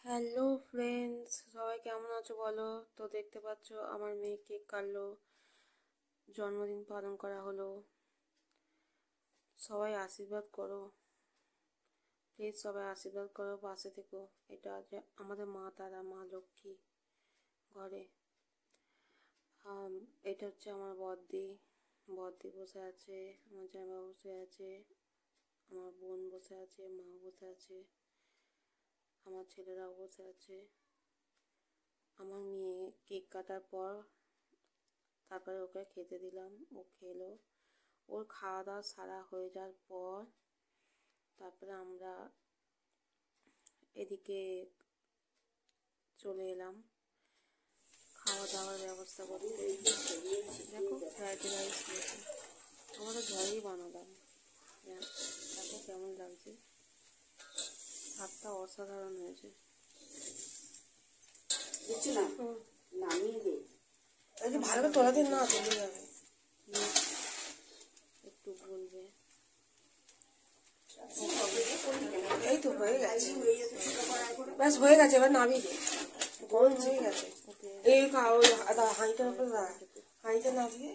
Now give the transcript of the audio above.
Hello friends, সবাই কেমন আছো বলো তো? দেখতে পাচ্ছ আমার মেয়ে কেক কাটলো, জন্মদিন পালন করা হলো। সবাই আশীর্বাদ করো, প্লিজ সবাই আশীর্বাদ করো, পাশে থেকো। এটা যে আমাদের মা তারা, মা লক্ষ্মী ঘরে। এটা হচ্ছে আমার বড়দি, বড়দি বসে আছে, আমার জামা বসে আছে, আমার বোন বসে আছে, মা বসে আছে, আমার ছেলেরাও বসে আছে। আমার মেয়ে কেক কাটার পর তারপরে ওকে খেতে দিলাম, ও খেলো। ওর খাওয়া দাওয়া সারা হয়ে যাওয়ার পর তারপরে আমরা এদিকে চলে এলাম খাওয়া দাওয়ার ব্যবস্থা করতে। দেখো ফ্রাইড রাইস হয়েছে, আমরা ঘরেই বানালাম। দেখো কেমন লাগছে, ভাতটা অসাধারণ হয়েছে। ভালো করে তোলা দিন না, চলে যাবে, একটু বলবে। এই তো হয়ে গেছে, ব্যাস হয়ে গেছে, এবার নামিয়ে দে, গরম হয়ে গেছে। এই হাঁড়িটার উপরে হাঁড়িটা নামিয়ে